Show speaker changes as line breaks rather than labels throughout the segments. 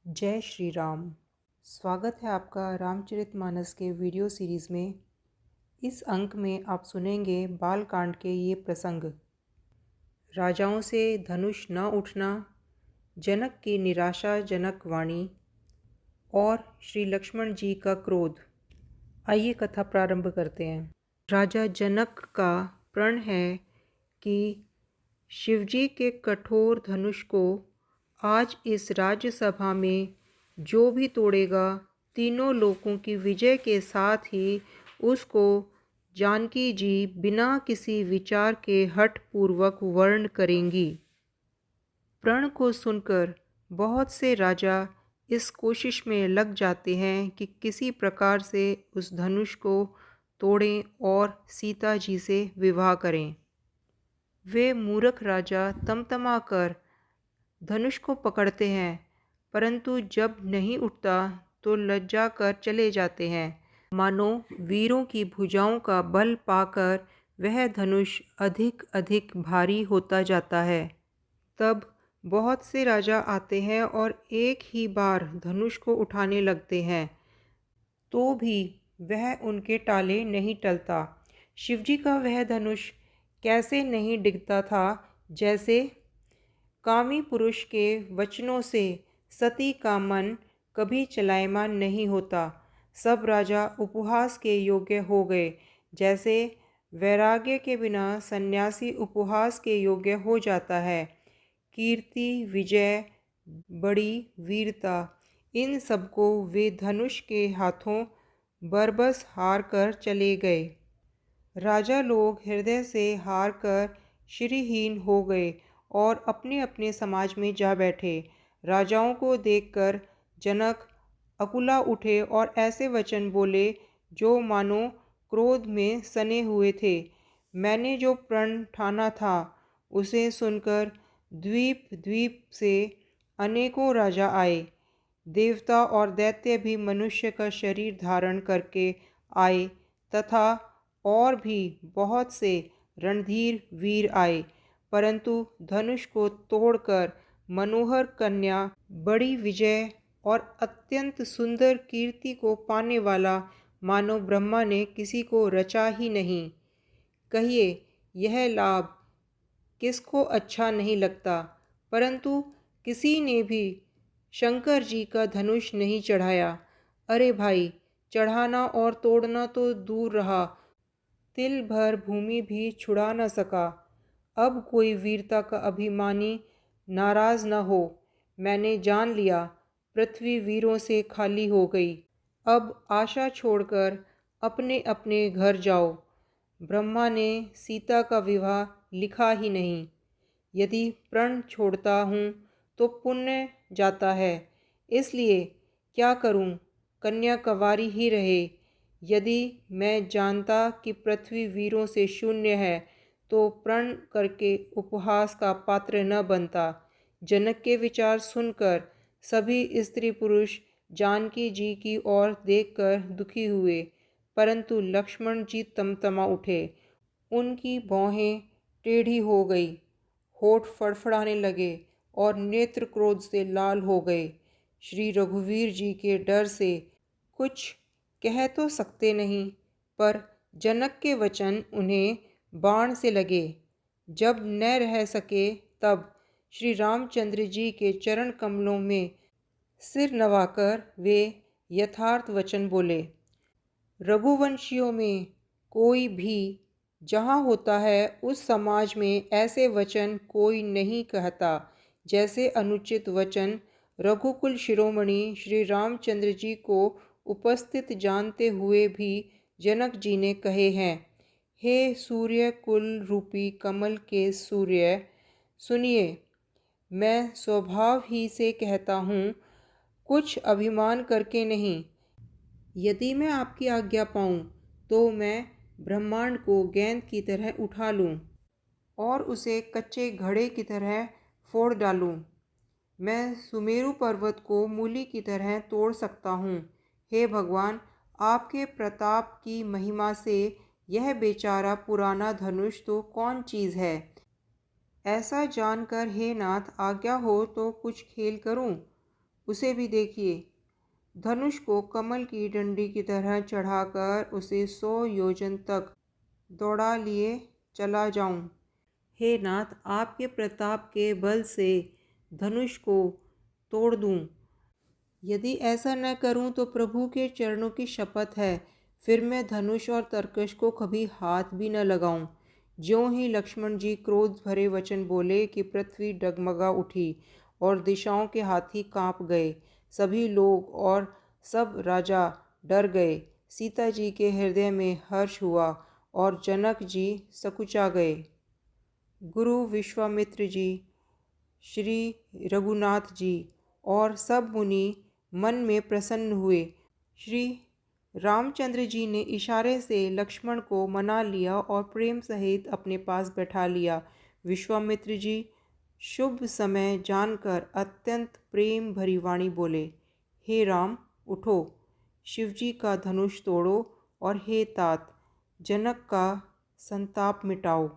जय श्री राम। स्वागत है आपका रामचरितमानस के वीडियो सीरीज़ में। इस अंक में आप सुनेंगे बालकांड के ये प्रसंग। राजाओं से धनुष न उठना, जनक की निराशाजनक वाणी और श्री लक्ष्मण जी का क्रोध। आइए कथा प्रारंभ करते हैं। राजा जनक का प्रण है कि शिवजी के कठोर धनुष को आज इस राज्यसभा में जो भी तोड़ेगा, तीनों लोकों की विजय के साथ ही उसको जानकी जी बिना किसी विचार के हठ पूर्वक वर्ण करेंगी। प्रण को सुनकर बहुत से राजा इस कोशिश में लग जाते हैं कि किसी प्रकार से उस धनुष को तोड़ें और सीता जी से विवाह करें। वे मूर्ख राजा तमतमा कर धनुष को पकड़ते हैं, परंतु जब नहीं उठता तो लज्जा कर चले जाते हैं। मानो वीरों की भुजाओं का बल पाकर वह धनुष अधिक अधिक भारी होता जाता है। तब बहुत से राजा आते हैं और एक ही बार धनुष को उठाने लगते हैं, तो भी वह उनके टाले नहीं टलता। शिवजी का वह धनुष कैसे नहीं डिगता था, जैसे कामी पुरुष के वचनों से सती का मन कभी चलायमान नहीं होता। सब राजा उपहास के योग्य हो गए, जैसे वैराग्य के बिना सन्यासी उपहास के योग्य हो जाता है। कीर्ति, विजय, बड़ी वीरता, इन सबको वे धनुष के हाथों बरबस हार कर चले गए। राजा लोग हृदय से हार कर श्रीहीन हो गए और अपने अपने समाज में जा बैठे। राजाओं को देखकर जनक अकुला उठे और ऐसे वचन बोले जो मानो क्रोध में सने हुए थे। मैंने जो प्रण ठाना था उसे सुनकर द्वीप द्वीप से अनेकों राजा आए। देवता और दैत्य भी मनुष्य का शरीर धारण करके आए तथा और भी बहुत से रणधीर वीर आए, परंतु धनुष को तोड़कर मनोहर कन्या, बड़ी विजय और अत्यंत सुंदर कीर्ति को पाने वाला मानो ब्रह्मा ने किसी को रचा ही नहीं। कहिए यह लाभ किसको अच्छा नहीं लगता, परंतु किसी ने भी शंकर जी का धनुष नहीं चढ़ाया। अरे भाई, चढ़ाना और तोड़ना तो दूर रहा, तिल भर भूमि भी छुड़ा न सका। अब कोई वीरता का अभिमानी नाराज न हो। मैंने जान लिया पृथ्वी वीरों से खाली हो गई। अब आशा छोड़कर अपने अपने घर जाओ। ब्रह्मा ने सीता का विवाह लिखा ही नहीं। यदि प्रण छोड़ता हूँ तो पुण्य जाता है, इसलिए क्या करूँ, कन्या कंवारी ही रहे। यदि मैं जानता कि पृथ्वी वीरों से शून्य है तो प्रण करके उपहास का पात्र न बनता। जनक के विचार सुनकर सभी स्त्री पुरुष जानकी जी की ओर देखकर दुखी हुए, परंतु लक्ष्मण जी तमतमा उठे। उनकी भौहें टेढ़ी हो गई, होठ फड़फड़ाने लगे और नेत्र क्रोध से लाल हो गए। श्री रघुवीर जी के डर से कुछ कह तो सकते नहीं, पर जनक के वचन उन्हें बाण से लगे। जब न रह सके तब श्री रामचंद्र जी के चरण कमलों में सिर नवाकर वे यथार्थ वचन बोले। रघुवंशियों में कोई भी जहाँ होता है उस समाज में ऐसे वचन कोई नहीं कहता, जैसे अनुचित वचन रघुकुल शिरोमणि श्री रामचंद्र जी को उपस्थित जानते हुए भी जनक जी ने कहे हैं। हे सूर्य कुल रूपी कमल के सूर्य, सुनिए, मैं स्वभाव ही से कहता हूँ, कुछ अभिमान करके नहीं। यदि मैं आपकी आज्ञा पाऊँ तो मैं ब्रह्मांड को गेंद की तरह उठा लूँ और उसे कच्चे घड़े की तरह फोड़ डालूँ। मैं सुमेरु पर्वत को मूली की तरह तोड़ सकता हूँ। हे भगवान, आपके प्रताप की महिमा से यह बेचारा पुराना धनुष तो कौन चीज़ है। ऐसा जानकर हे नाथ, आज्ञा हो तो कुछ खेल करूं। उसे भी देखिए, धनुष को कमल की डंडी की तरह चढ़ाकर उसे 100 योजन तक दौड़ा लिए चला जाऊं। हे नाथ, आपके प्रताप के बल से धनुष को तोड़ दूं। यदि ऐसा न करूं तो प्रभु के चरणों की शपथ है, फिर मैं धनुष और तरकश को कभी हाथ भी न लगाऊं। ज्यों ही लक्ष्मण जी क्रोध भरे वचन बोले कि पृथ्वी डगमगा उठी और दिशाओं के हाथी कांप गए। सभी लोग और सब राजा डर गए। सीता जी के हृदय में हर्ष हुआ और जनक जी सकुचा गए। गुरु विश्वामित्र जी, श्री रघुनाथ जी और सब मुनि मन में प्रसन्न हुए। श्री रामचंद्र जी ने इशारे से लक्ष्मण को मना लिया और प्रेम सहित अपने पास बैठा लिया। विश्वामित्र जी शुभ समय जानकर अत्यंत प्रेम भरी वाणी बोले, हे राम, उठो, शिवजी का धनुष तोड़ो और हे तात, जनक का संताप मिटाओ।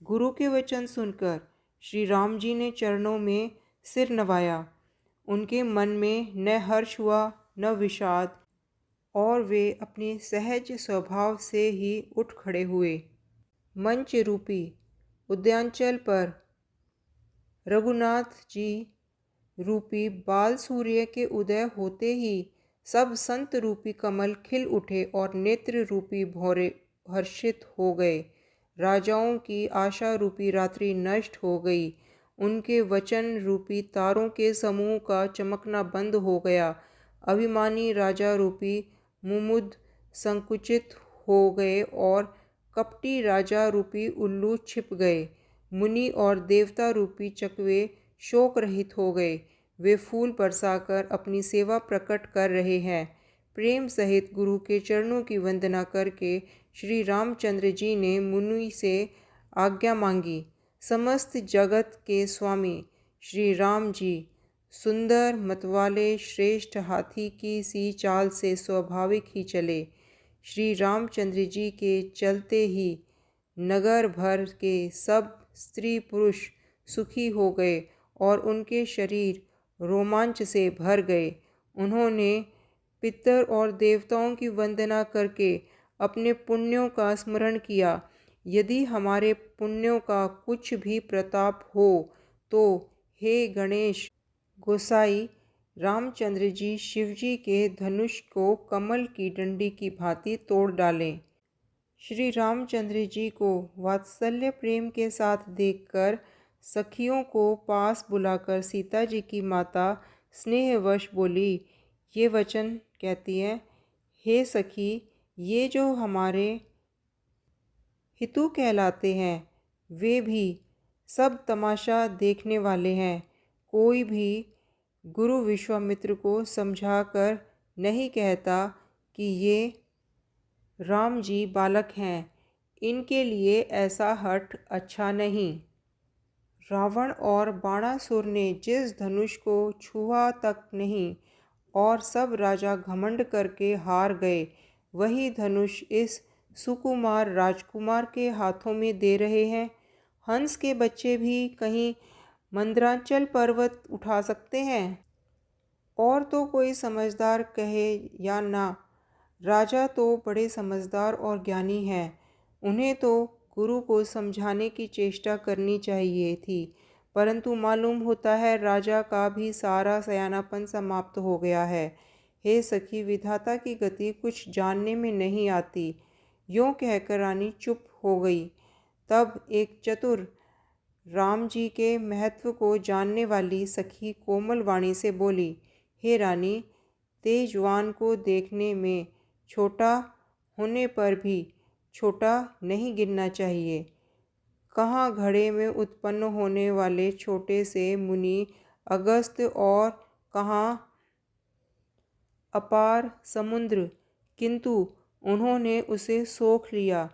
गुरु के वचन सुनकर श्री राम जी ने चरणों में सिर नवाया। उनके मन में न हर्ष हुआ न विषाद, और वे अपने सहज स्वभाव से ही उठ खड़े हुए। मंच रूपी उद्यानचल पर रघुनाथ जी रूपी बाल सूर्य के उदय होते ही सब संत रूपी कमल खिल उठे और नेत्र रूपी भौरे हर्षित हो गए। राजाओं की आशा रूपी रात्रि नष्ट हो गई। उनके वचन रूपी तारों के समूह का चमकना बंद हो गया। अभिमानी राजा रूपी मुमुद संकुचित हो गए और कपटी राजा रूपी उल्लू छिप गए। मुनि और देवता रूपी चकवे शोक रहित हो गए। वे फूल बरसाकर अपनी सेवा प्रकट कर रहे हैं। प्रेम सहित गुरु के चरणों की वंदना करके श्री रामचंद्र जी ने मुनि से आज्ञा मांगी। समस्त जगत के स्वामी श्री राम जी सुंदर मतवाले श्रेष्ठ हाथी की सी चाल से स्वाभाविक ही चले। श्री रामचंद्र जी के चलते ही नगर भर के सब स्त्री पुरुष सुखी हो गए और उनके शरीर रोमांच से भर गए। उन्होंने पितर और देवताओं की वंदना करके अपने पुण्यों का स्मरण किया। यदि हमारे पुण्यों का कुछ भी प्रताप हो तो हे गणेश गोसाई रामचंद्र जी शिवजी के धनुष को कमल की डंडी की भांति तोड़ डालें। श्री रामचंद्र जी को वात्सल्य प्रेम के साथ देखकर सखियों को पास बुलाकर सीता जी की माता स्नेहवश बोली, ये वचन कहती है, हे सखी, ये जो हमारे हितु कहलाते हैं वे भी सब तमाशा देखने वाले हैं। कोई भी गुरु विश्वामित्र को समझाकर नहीं कहता कि ये राम जी बालक हैं, इनके लिए ऐसा हठ अच्छा नहीं। रावण और बाणासुर ने जिस धनुष को छुआ तक नहीं और सब राजा घमंड करके हार गए, वही धनुष इस सुकुमार राजकुमार के हाथों में दे रहे हैं। हंस के बच्चे भी कहीं मंदराचल पर्वत उठा सकते हैं। और तो कोई समझदार कहे या ना, राजा तो बड़े समझदार और ज्ञानी हैं। उन्हें तो गुरु को समझाने की चेष्टा करनी चाहिए थी, परंतु मालूम होता है राजा का भी सारा सयानापन समाप्त हो गया है। हे सखी, विधाता की गति कुछ जानने में नहीं आती। यूँ कहकर रानी चुप हो गई। तब एक चतुर राम जी के महत्व को जानने वाली सखी कोमल वाणी से बोली, हे रानी, तेजवान को देखने में छोटा होने पर भी छोटा नहीं गिनना चाहिए। कहाँ घड़े में उत्पन्न होने वाले छोटे से मुनि अगस्त्य और कहाँ अपार समुद्र, किंतु उन्होंने उसे सोख लिया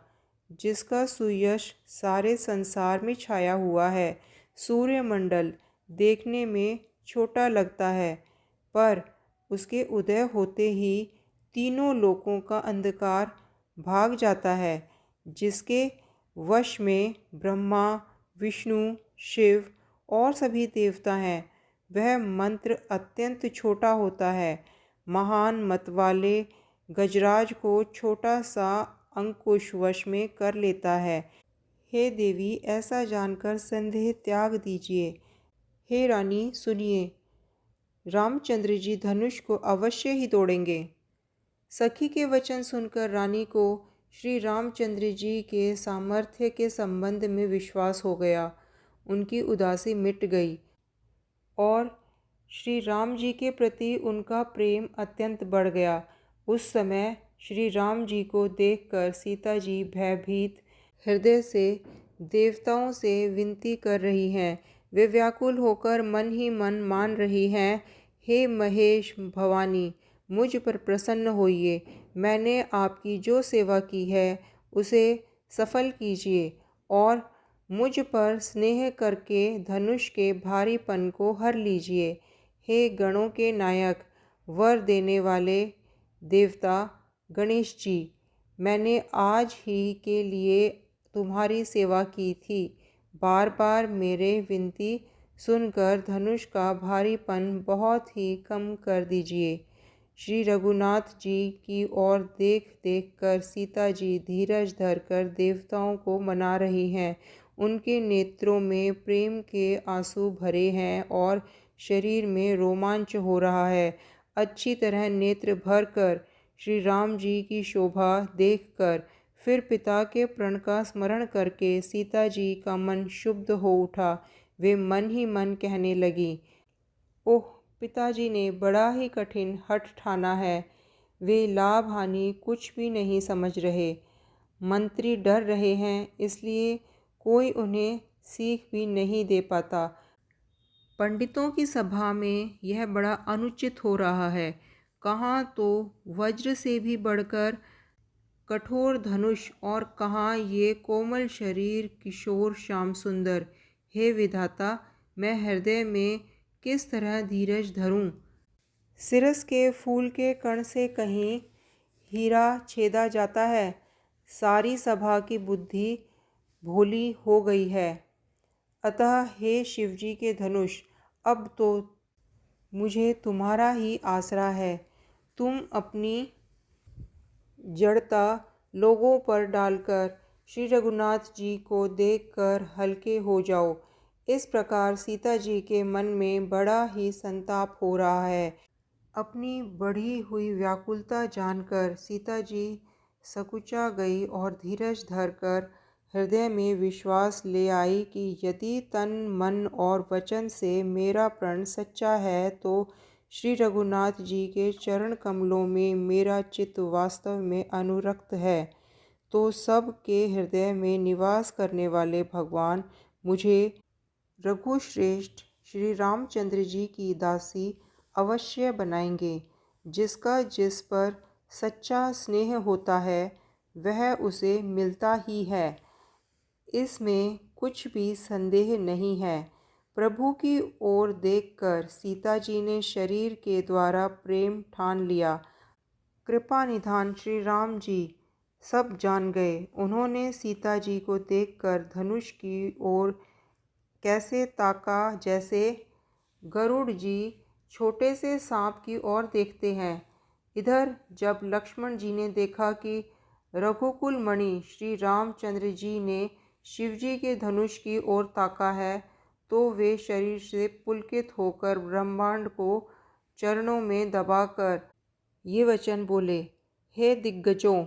जिसका सुयश सारे संसार में छाया हुआ है। सूर्यमंडल देखने में छोटा लगता है, पर उसके उदय होते ही तीनों लोकों का अंधकार भाग जाता है। जिसके वश में ब्रह्मा, विष्णु, शिव और सभी देवता हैं, वह मंत्र अत्यंत छोटा होता है। महान मत वाले गजराज को छोटा सा अंकुश वश में कर लेता है। हे देवी, ऐसा जानकर संदेह त्याग दीजिए। हे रानी, सुनिए, रामचंद्र जी धनुष को अवश्य ही तोड़ेंगे। सखी के वचन सुनकर रानी को श्री रामचंद्र जी के सामर्थ्य के संबंध में विश्वास हो गया। उनकी उदासी मिट गई और श्री राम जी के प्रति उनका प्रेम अत्यंत बढ़ गया। उस समय श्री राम जी को देखकर सीता जी भयभीत हृदय से देवताओं से विनती कर रही हैं। वे व्याकुल होकर मन ही मन मान रही हैं, हे महेश भवानी, मुझ पर प्रसन्न होइए। मैंने आपकी जो सेवा की है उसे सफल कीजिए और मुझ पर स्नेह करके धनुष के भारीपन को हर लीजिए। हे गणों के नायक, वर देने वाले देवता गणेश जी, मैंने आज ही के लिए तुम्हारी सेवा की थी। बार बार मेरे विनती सुनकर धनुष का भारीपन बहुत ही कम कर दीजिए। श्री रघुनाथ जी की ओर देख देख कर सीता जी धीरज धरकर देवताओं को मना रही हैं। उनके नेत्रों में प्रेम के आंसू भरे हैं और शरीर में रोमांच हो रहा है। अच्छी तरह नेत्र भरकर श्री राम जी की शोभा देखकर फिर पिता के प्रण का स्मरण करके सीता जी का मन शुद्ध हो उठा। वे मन ही मन कहने लगी, ओह, पिताजी ने बड़ा ही कठिन हठ ठाना है। वे लाभ हानि कुछ भी नहीं समझ रहे। मंत्री डर रहे हैं, इसलिए कोई उन्हें सीख भी नहीं दे पाता। पंडितों की सभा में यह बड़ा अनुचित हो रहा है। कहाँ तो वज्र से भी बढ़कर कठोर धनुष और कहाँ ये कोमल शरीर किशोर श्याम सुंदर। हे विधाता, मैं हृदय में किस तरह धीरज धरूं? सिरस के फूल के कण से कहीं हीरा छेदा जाता है। सारी सभा की बुद्धि भोली हो गई है। अतः हे शिवजी के धनुष, अब तो मुझे तुम्हारा ही आसरा है। तुम अपनी जड़ता लोगों पर डालकर श्री रघुनाथ जी को देखकर हल्के हो जाओ। इस प्रकार सीता जी के मन में बड़ा ही संताप हो रहा है। अपनी बढ़ी हुई व्याकुलता जानकर सीता जी सकुचा गई और धीरज धरकर हृदय में विश्वास ले आई कि यदि तन मन और वचन से मेरा प्रण सच्चा है तो श्री रघुनाथ जी के चरण कमलों में मेरा चित्त वास्तव में अनुरक्त है, तो सब के हृदय में निवास करने वाले भगवान मुझे रघुश्रेष्ठ श्री रामचंद्र जी की दासी अवश्य बनाएंगे। जिसका जिस पर सच्चा स्नेह होता है वह उसे मिलता ही है, इसमें कुछ भी संदेह नहीं है। प्रभु की ओर देखकर सीता जी ने शरीर के द्वारा प्रेम ठान लिया। कृपा निधान श्री राम जी सब जान गए। उन्होंने सीता जी को देखकर धनुष की ओर कैसे ताका जैसे गरुड़ जी छोटे से सांप की ओर देखते हैं। इधर जब लक्ष्मण जी ने देखा कि रघुकुल मणि श्री रामचंद्र जी ने शिवजी के धनुष की ओर ताका है, तो वे शरीर से पुलकित होकर ब्रह्मांड को चरणों में दबाकर ये वचन बोले, हे दिग्गजों,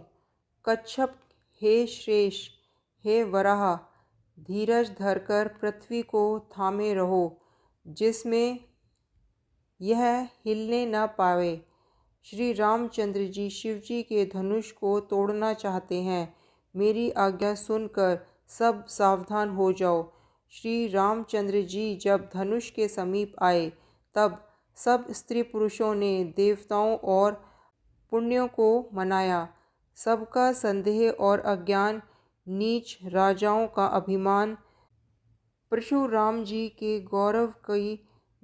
कच्छप, हे श्रेष, हे वराह, धीरज धरकर पृथ्वी को थामे रहो, जिसमें यह हिलने न पावे। श्री रामचंद्र जी शिवजी के धनुष को तोड़ना चाहते हैं। मेरी आज्ञा सुनकर सब सावधान हो जाओ। श्री रामचंद्र जी जब धनुष के समीप आए तब सब स्त्री पुरुषों ने देवताओं और पुण्यों को मनाया। सबका संदेह और अज्ञान, नीच राजाओं का अभिमान, परशुराम जी के गौरव की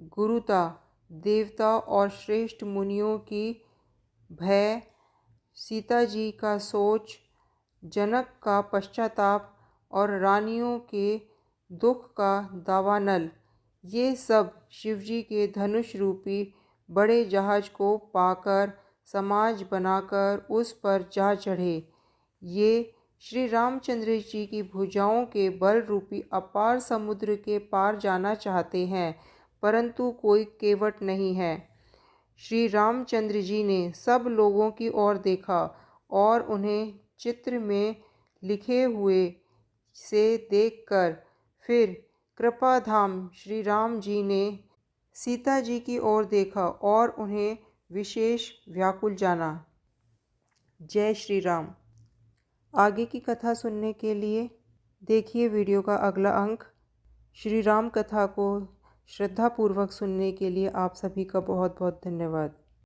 गुरुता, देवता और श्रेष्ठ मुनियों की भय, सीता जी का सोच, जनक का पश्चाताप और रानियों के दुख का दावानल, ये सब शिवजी के धनुष रूपी बड़े जहाज को पाकर समाज बनाकर उस पर जा चढ़े। ये श्री रामचंद्र जी की भुजाओं के बल रूपी अपार समुद्र के पार जाना चाहते हैं, परंतु कोई केवट नहीं है। श्री रामचंद्र जी ने सब लोगों की ओर देखा और उन्हें चित्र में लिखे हुए से देखकर फिर कृपाधाम श्री राम जी ने सीता जी की ओर देखा और उन्हें विशेष व्याकुल जाना। जय श्री राम। आगे की कथा सुनने के लिए देखिए वीडियो का अगला अंक। श्री राम कथा को श्रद्धापूर्वक सुनने के लिए आप सभी का बहुत बहुत धन्यवाद।